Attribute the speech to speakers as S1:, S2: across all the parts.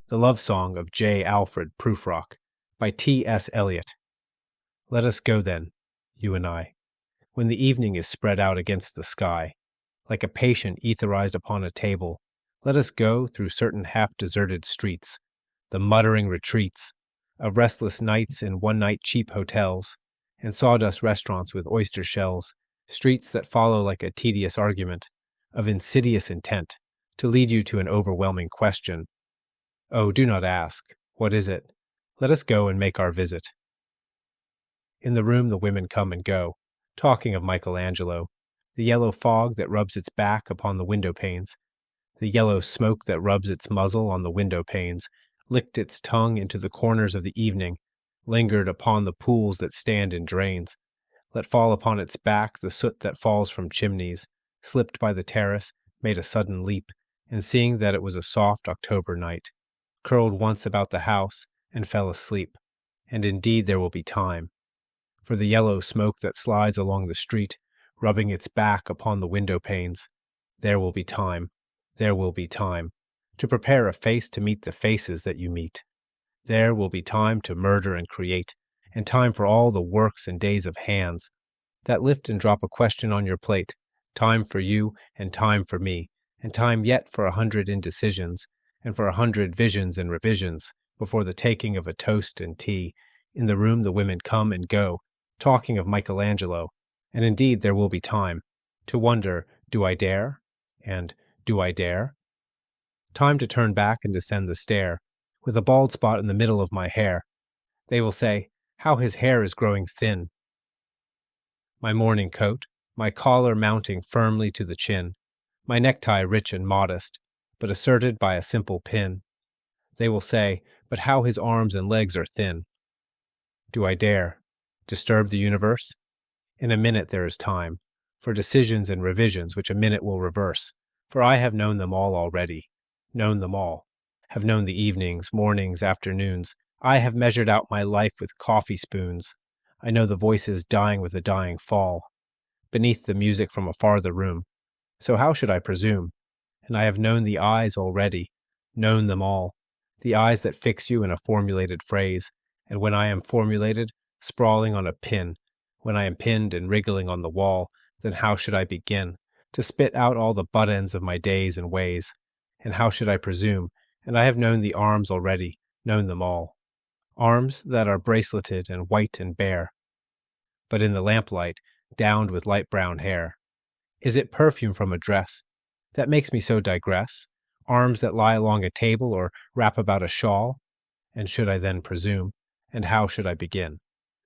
S1: The Love Song of J. Alfred Prufrock, by T.S. Eliot. Let us go then, you and I, when the evening is spread out against the sky, like a patient etherized upon a table. Let us go through certain half-deserted streets, the muttering retreats of restless nights in one-night cheap hotels, and sawdust restaurants with oyster shells, streets that follow like a tedious argument, of insidious intent, to lead you to an overwhelming question. Oh, do not ask, what is it? Let us go and make our visit. In the room the women come and go, talking of Michelangelo, the yellow fog that rubs its back upon the window panes, the yellow smoke that rubs its muzzle on the window panes, licked its tongue into the corners of the evening, lingered upon the pools that stand in drains, let fall upon its back the soot that falls from chimneys, slipped by the terrace, made a sudden leap, and seeing that it was a soft October night, curled once about the house and fell asleep. And indeed there will be time. For the yellow smoke that slides along the street, rubbing its back upon the window panes, there will be time, there will be time, to prepare a face to meet the faces that you meet. There will be time to murder and create, and time for all the works and days of hands that lift and drop a question on your plate, time for you and time for me, and time yet for 100 indecisions, and for 100 visions and revisions, before the taking of a toast and tea. In the room the women come and go, talking of Michelangelo, and indeed there will be time to wonder, do I dare? And do I dare? Time to turn back and descend the stair, with a bald spot in the middle of my hair. They will say, how his hair is growing thin. My morning coat, my collar mounting firmly to the chin, my necktie rich and modest, but asserted by a simple pin. They will say, but how his arms and legs are thin. Do I dare disturb the universe? In a minute there is time, for decisions and revisions which a minute will reverse, for I have known them all already, known them all, have known the evenings, mornings, afternoons. I have measured out my life with coffee spoons. I know the voices dying with a dying fall, beneath the music from a farther room. So how should I presume? And I have known the eyes already, known them all, the eyes that fix you in a formulated phrase, and when I am formulated, sprawling on a pin, when I am pinned and wriggling on the wall, then how should I begin to spit out all the butt ends of my days and ways? And how should I presume? And I have known the arms already, known them all, arms that are braceleted and white and bare, but in the lamplight, downed with light brown hair. Is it perfume from a dress that makes me so digress? Arms that lie along a table or wrap about a shawl? And should I then presume? And how should I begin?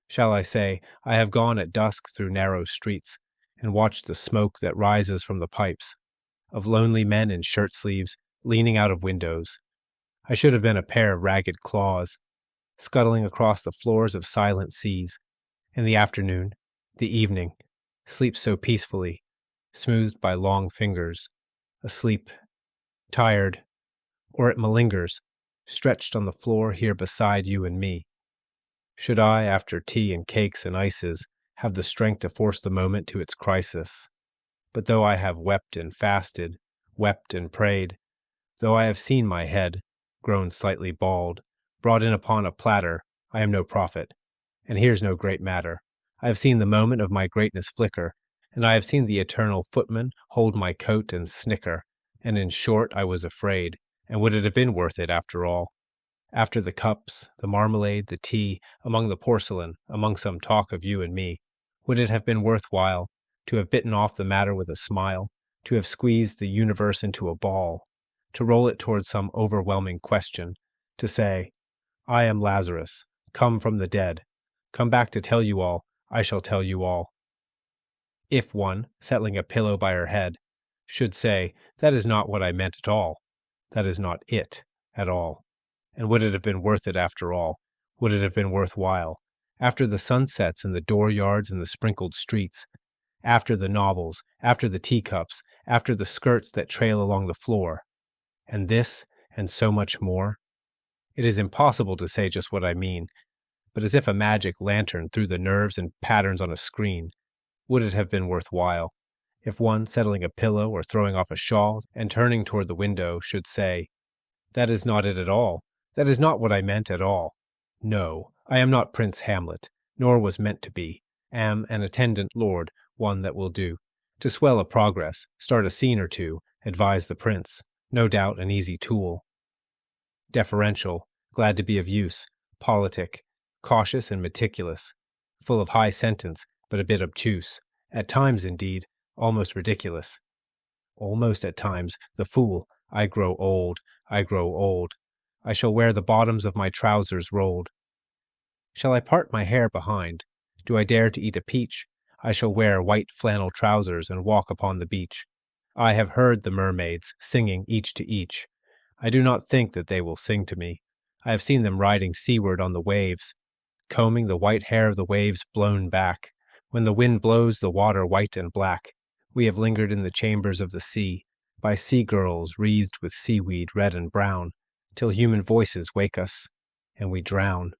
S1: Shall I say, I have gone at dusk through narrow streets, and watched the smoke that rises from the pipes, of lonely men in shirt-sleeves leaning out of windows? I should have been a pair of ragged claws, scuttling across the floors of silent seas. In the afternoon, the evening, sleeps so peacefully, smoothed by long fingers, asleep, tired, or it malingers, stretched on the floor here beside you and me. Should I, after tea and cakes and ices, have the strength to force the moment to its crisis? But though I have wept and fasted, wept and prayed, though I have seen my head, grown slightly bald, brought in upon a platter, I am no prophet, and here's no great matter. I have seen the moment of my greatness flicker, and I have seen the eternal footman hold my coat and snicker, and in short I was afraid, and would it have been worth it after all? After the cups, the marmalade, the tea, among the porcelain, among some talk of you and me, would it have been worth while to have bitten off the matter with a smile, to have squeezed the universe into a ball, to roll it towards some overwhelming question, to say, I am Lazarus, come from the dead, come back to tell you all, I shall tell you all. If one, settling a pillow by her head, should say, that is not what I meant at all, that is not it at all. And would it have been worth it after all? Would it have been worth while? After the sunsets and the dooryards and the sprinkled streets, after the novels, after the teacups, after the skirts that trail along the floor, and this and so much more? It is impossible to say just what I mean, but as if a magic lantern threw the nerves and patterns on a screen, would it have been worth while, if one, settling a pillow or throwing off a shawl and turning toward the window, should say, that is not it at all, That is not what I meant at all. No, I am not Prince Hamlet, nor was meant to be. Am an attendant lord, one that will do. To swell a progress, start a scene or two, advise the prince. No doubt an easy tool. Deferential, glad to be of use, politic, cautious and meticulous, full of high sentence, but a bit obtuse, at times, indeed, almost ridiculous. Almost at times, the fool, I grow old, I grow old. I shall wear the bottoms of my trousers rolled. Shall I part my hair behind? Do I dare to eat a peach? I shall wear white flannel trousers and walk upon the beach. I have heard the mermaids singing each to each. I do not think that they will sing to me. I have seen them riding seaward on the waves, combing the white hair of the waves blown back. When the wind blows the water white and black, we have lingered in the chambers of the sea, by sea-girls wreathed with seaweed red and brown, till human voices wake us, and we drown.